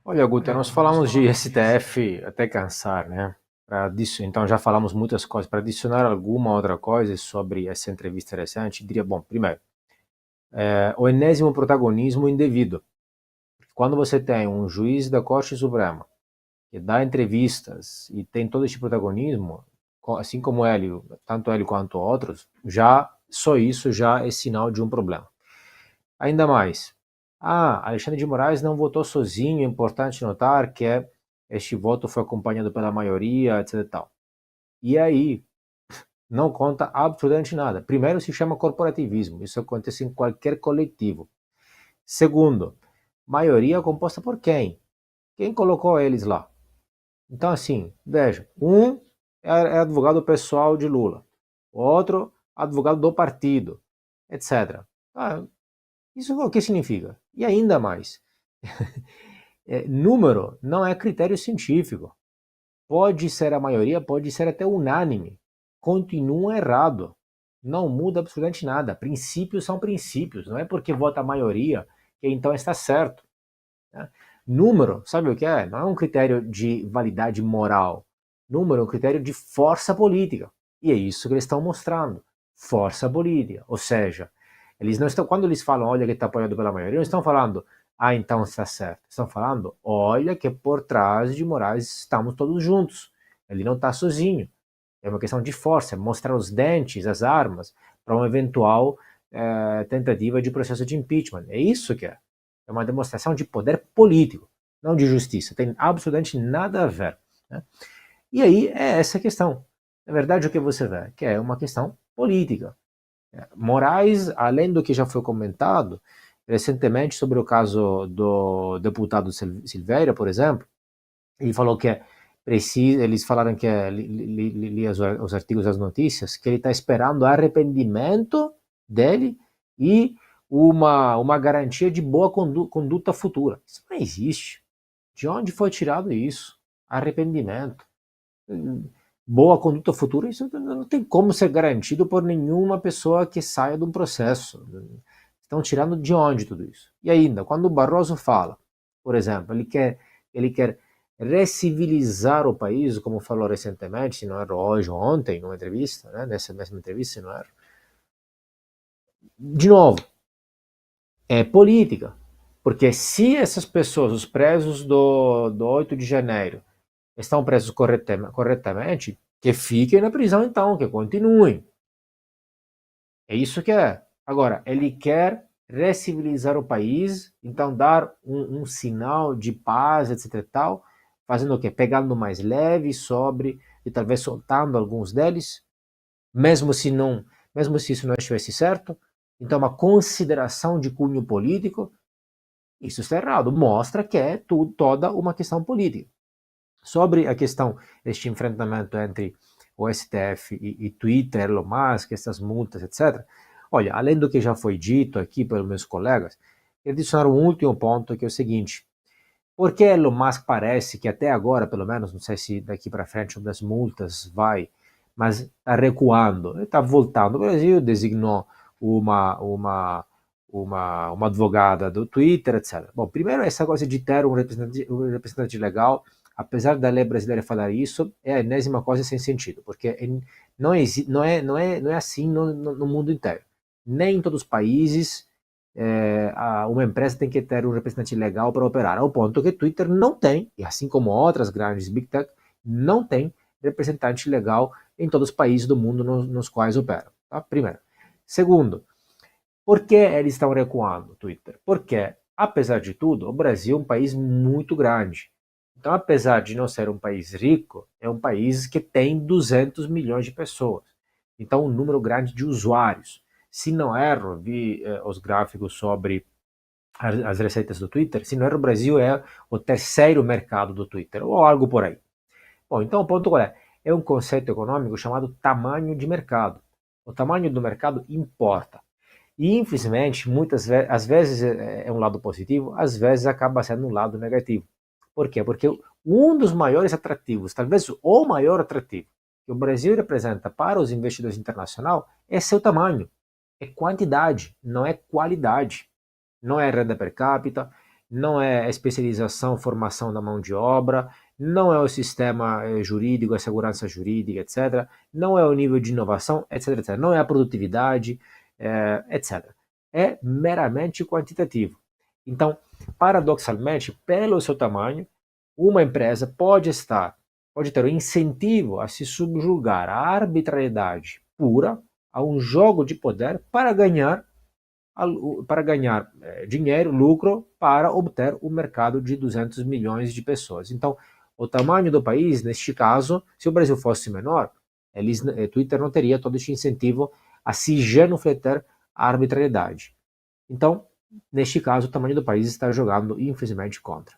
Olha, Guta, nós falamos de STF até cansar, né? Então já falamos muitas coisas. Para adicionar alguma outra coisa sobre essa entrevista recente, diria, bom, primeiro, o enésimo protagonismo indevido. Quando você tem um juiz da Corte Suprema que dá entrevistas e tem todo esse protagonismo, assim como ele, tanto ele quanto outros, já só isso já é sinal de um problema. Ainda mais, Alexandre de Moraes não votou sozinho, é importante notar que este voto foi acompanhado pela maioria, etc. E tal. E aí, não conta absolutamente nada. Primeiro, se chama corporativismo, isso acontece em qualquer coletivo. Segundo, maioria composta por quem? Quem colocou eles lá? Então, assim, veja, um é advogado pessoal de Lula, outro advogado do partido, etc. Ah, isso o que significa? E ainda mais, número não é critério científico. Pode ser a maioria, pode ser até unânime. Continua errado. Não muda absolutamente nada. Princípios são princípios. Não é porque vota a maioria que então está certo, né? Número, sabe o que é? Não é um critério de validade moral. Número é um critério de força política. E é isso que eles estão mostrando. Força política. Ou seja, eles não estão, quando eles falam, olha que está apoiado pela maioria, não estão falando, então está certo. Estão falando, olha que por trás de Moraes estamos todos juntos. Ele não está sozinho. É uma questão de força, mostrar os dentes, as armas, para uma eventual tentativa de processo de impeachment. É isso que é. É uma demonstração de poder político, não de justiça. Tem absolutamente nada a ver, né? E aí é essa questão. Na verdade, o que você vê? Que é uma questão política. Moraes, além do que já foi comentado recentemente sobre o caso do deputado Silveira, por exemplo, ele falou que eles falaram que li os artigos das notícias, que ele está esperando arrependimento dele e uma garantia de boa conduta futura. Isso não existe. De onde foi tirado isso? Arrependimento. Boa conduta futura, isso não tem como ser garantido por nenhuma pessoa que saia de um processo. Estão tirando de onde tudo isso? E ainda, quando o Barroso fala, por exemplo, ele quer recivilizar o país, como falou recentemente, se não era hoje ou ontem, numa entrevista, né, nessa mesma entrevista, se não era. De novo, é política. Porque se essas pessoas, os presos do 8 de janeiro, estão presos corretamente, que fiquem na prisão então, que continuem. É isso que é. Agora, ele quer recivilizar o país, então dar um sinal de paz, etc e tal, fazendo o quê? Pegando mais leve, sobre, e talvez soltando alguns deles, mesmo se não, mesmo se isso não estivesse certo. Então, uma consideração de cunho político, isso está errado, mostra que é toda uma questão política. Sobre a questão deste enfrentamento entre o STF e Twitter, Elon Musk, essas multas, etc. Olha, além do que já foi dito aqui pelos meus colegas, adicionar um último ponto que é o seguinte: porque Elon Musk parece que até agora, pelo menos, não sei se daqui para frente uma das multas vai, mas está recuando, ele está voltando. O Brasil designou uma advogada do Twitter, etc. Bom, primeiro, essa coisa de ter um representante legal, apesar da lei brasileira falar isso, é a enésima coisa sem sentido, porque não é assim no mundo inteiro. Nem em todos os países uma empresa tem que ter um representante legal para operar, ao ponto que Twitter não tem, e assim como outras grandes Big Tech, não tem representante legal em todos os países do mundo nos quais operam. Tá? Primeiro. Segundo, por que eles estão recuando, Twitter? Porque, apesar de tudo, o Brasil é um país muito grande. Então, apesar de não ser um país rico, é um país que tem 200 milhões de pessoas. Então, um número grande de usuários. Se não erro, vi os gráficos sobre as receitas do Twitter. Se não erro, o Brasil é o terceiro mercado do Twitter, ou algo por aí. Bom, então o ponto qual é? É um conceito econômico chamado tamanho de mercado. O tamanho do mercado importa. E infelizmente, às vezes é um lado positivo, às vezes acaba sendo um lado negativo. Por quê? Porque um dos maiores atrativos, talvez o maior atrativo que o Brasil representa para os investidores internacionais é seu tamanho. É quantidade, não é qualidade. Não é renda per capita, não é a especialização, formação da mão de obra, não é o sistema jurídico, a segurança jurídica, etc. Não é o nível de inovação, etc. etc. Não é a produtividade, etc. É meramente quantitativo. Então, paradoxalmente, pelo seu tamanho, uma empresa pode ter o incentivo a se subjugar à arbitrariedade pura, a um jogo de poder para ganhar dinheiro, lucro, para obter o mercado de 200 milhões de pessoas. Então, o tamanho do país, neste caso, se o Brasil fosse menor, Twitter não teria todo este incentivo a se genufletar a arbitrariedade. Então, neste caso, o tamanho do país está jogando, infelizmente, contra.